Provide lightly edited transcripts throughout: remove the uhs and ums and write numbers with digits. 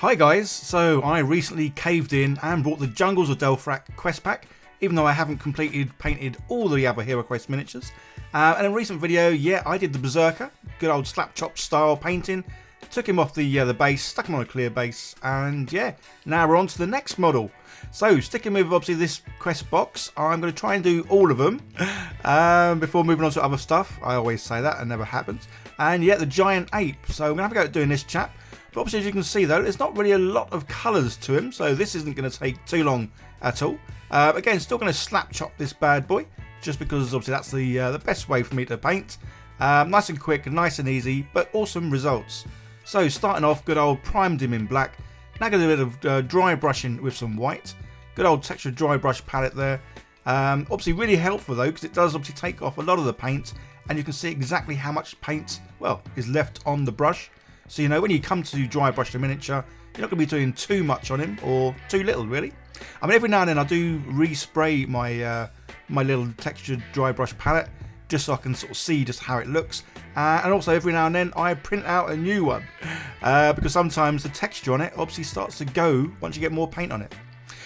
Hi guys, so I recently caved in and brought the Jungles of Delphrak quest pack, even though I haven't painted all the other HeroQuest miniatures. And in a recent video, yeah, I did the Berserker, good old Slapchop style painting, took him off the base, stuck him on a clear base, and yeah, now we're on to the next model. So sticking with obviously this quest box, I'm going to try and do all of them before moving on to other stuff. I always say that, and never happens. And yeah, the giant ape, so I'm going to have a go at doing this chap. But obviously, as you can see though, there's not really a lot of colours to him, so this isn't going to take too long at all. Again, still going to slap chop this bad boy, just because obviously that's the best way for me to paint. Nice and quick, nice and easy, but awesome results. So starting off, good old primed him in black. Now going to do a bit of dry brushing with some white. Good old textured dry brush palette there. Obviously really helpful though, because it does obviously take off a lot of the paint, and you can see exactly how much paint, well, is left on the brush. So, you know, when you come to dry brush the miniature, you're not going to be doing too much on him, or too little, really. I mean, every now and then I do respray my my little textured dry brush palette, just so I can sort of see just how it looks. And also, every now and then, I print out a new one, because sometimes the texture on it obviously starts to go once you get more paint on it.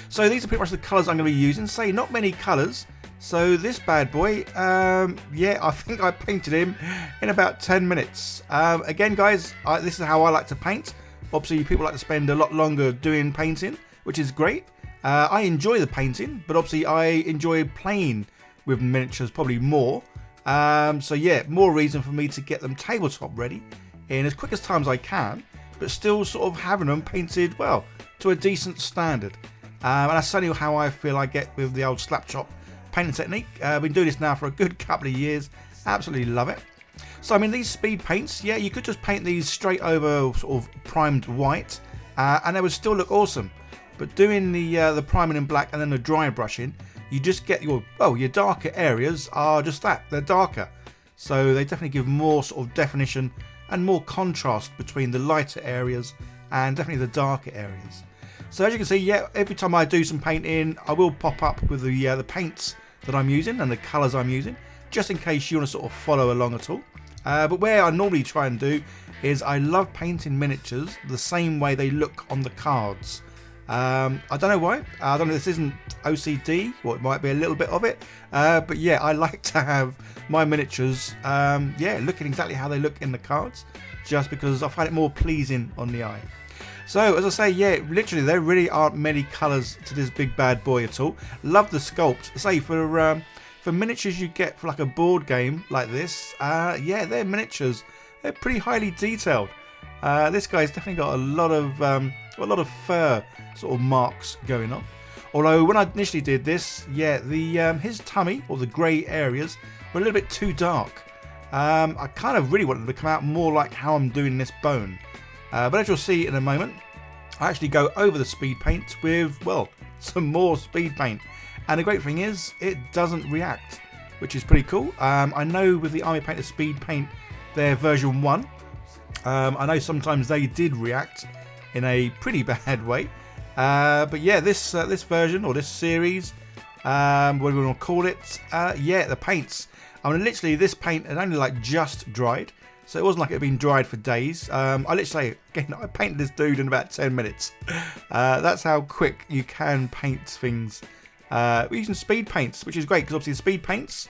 So these are pretty much the colours I'm going to be using. Say, not many colours. So this bad boy, yeah, I think I painted him in about 10 minutes. Again, guys, this is how I like to paint. Obviously, people like to spend a lot longer doing painting, which is great. I enjoy the painting, but obviously I enjoy playing with miniatures probably more. So yeah, more reason for me to get them tabletop ready in as quick as time as I can, but still sort of having them painted, well, to a decent standard. And that's certainly how I feel I get with the old Slapchop painting technique. I've been doing this now for a good couple of years. Absolutely love it. So I mean, these speed paints, yeah, you could just paint these straight over sort of primed white, and they would still look awesome. But doing the priming in black and then the dry brushing, you just get your darker areas are just that, they're darker. So they definitely give more sort of definition and more contrast between the lighter areas and definitely the darker areas. So as you can see, yeah, every time I do some painting, I will pop up with the paints that I'm using and the colours I'm using, just in case you want to sort of follow along at all. But where I normally try and do is I love painting miniatures the same way they look on the cards. I don't know why. I don't know if this isn't OCD, or it might be a little bit of it. But yeah, I like to have my miniatures, yeah, looking exactly how they look in the cards, just because I find it more pleasing on the eye. So, as I say, yeah, literally, there really aren't many colours to this big bad boy at all. Love the sculpt. Say, for miniatures you get for like a board game like this, yeah, they're miniatures. They're pretty highly detailed. This guy's definitely got a lot of fur sort of marks going on. Although, when I initially did this, yeah, his tummy, or the grey areas, were a little bit too dark. I kind of really wanted them to come out more like how I'm doing this bone. But as you'll see in a moment, I actually go over the speed paint with, well, some more speed paint. And the great thing is, it doesn't react, which is pretty cool. I know with the Army Painter speed paint, their version 1, I know sometimes they did react in a pretty bad way. But yeah, this version, or this series, what do we want to call it? Yeah, the paints. I mean, literally, this paint had only like just dried. So it wasn't like it had been dried for days. I literally, again, I painted this dude in about 10 minutes. That's how quick you can paint things. We're using speed paints, which is great, because obviously the speed paints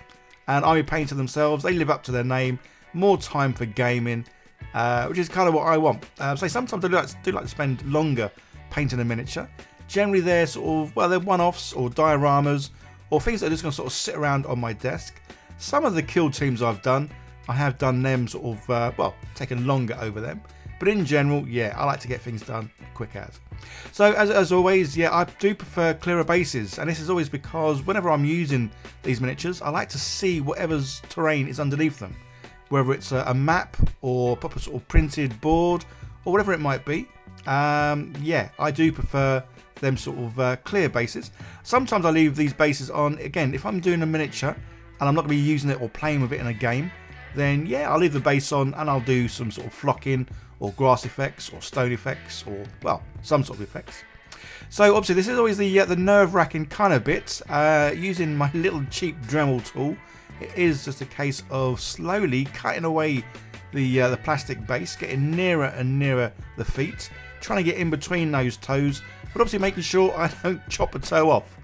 and Army Painter themselves, they live up to their name. More time for gaming, which is kind of what I want. So sometimes I do like to spend longer painting a miniature. Generally they're sort of, well, they're one-offs or dioramas, or things that are just going to sort of sit around on my desk. Some of the kill teams I've done, I have done them sort of, well, taken longer over them. But in general, yeah, I like to get things done quick as. So as always, yeah, I do prefer clearer bases. And this is always because whenever I'm using these miniatures, I like to see whatever's terrain is underneath them. Whether it's a map or proper sort of printed board or whatever it might be. Yeah, I do prefer them sort of clear bases. Sometimes I leave these bases on, again, if I'm doing a miniature and I'm not going to be using it or playing with it in a game, then yeah, I'll leave the base on and I'll do some sort of flocking or grass effects or stone effects, or, well, some sort of effects. So obviously this is always the nerve-wracking kind of bit. Using my little cheap Dremel tool, it is just a case of slowly cutting away the plastic base, getting nearer and nearer the feet, trying to get in between those toes, but obviously making sure I don't chop a toe off.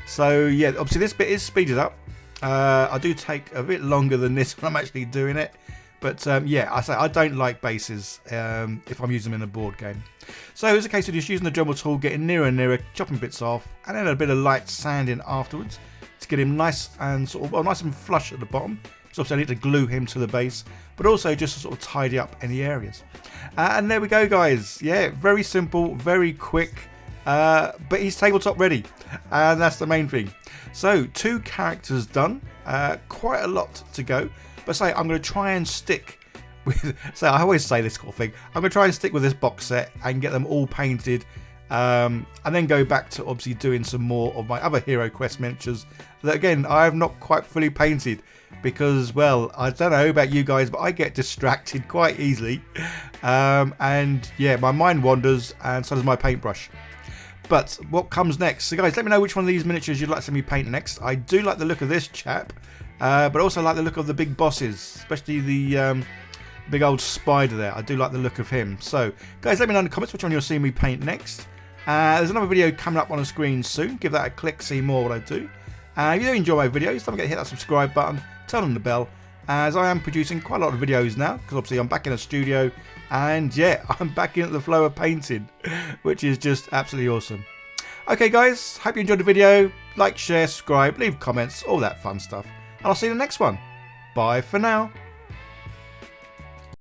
So yeah, obviously this bit is speeded up. I do take a bit longer than this when I'm actually doing it. But yeah, I don't like bases if I'm using them in a board game. So it's a case of just using the Dremel tool, getting nearer and nearer, chopping bits off, and then a bit of light sanding afterwards to get him nice and sort of nice and flush at the bottom. So obviously I need to glue him to the base, but also just to sort of tidy up any areas. And there we go, guys. Yeah, very simple, very quick, but he's tabletop ready, and that's the main thing. So 2 characters done, quite a lot to go. But say I'm going to try and stick with. So I always say this sort of thing. I'm going to try and stick with this box set and get them all painted, and then go back to obviously doing some more of my other HeroQuest miniatures that again I have not quite fully painted because, well, I don't know about you guys, but I get distracted quite easily, and yeah, my mind wanders, and so does my paintbrush. But what comes next? So guys, let me know which one of these miniatures you'd like to see me paint next. I do like the look of this chap. But also like the look of the big bosses, especially the big old spider there. I do like the look of him. So, guys, let me know in the comments which one you'll see me paint next. There's another video coming up on the screen soon. Give that a click, see more what I do. If you do enjoy my videos, don't forget to hit that subscribe button, turn on the bell, as I am producing quite a lot of videos now, because obviously I'm back in a studio, and yeah, I'm back in the flow of painting, which is just absolutely awesome. Okay, guys, hope you enjoyed the video. Like, share, subscribe, leave comments, all that fun stuff. And I'll see you in the next one. Bye for now.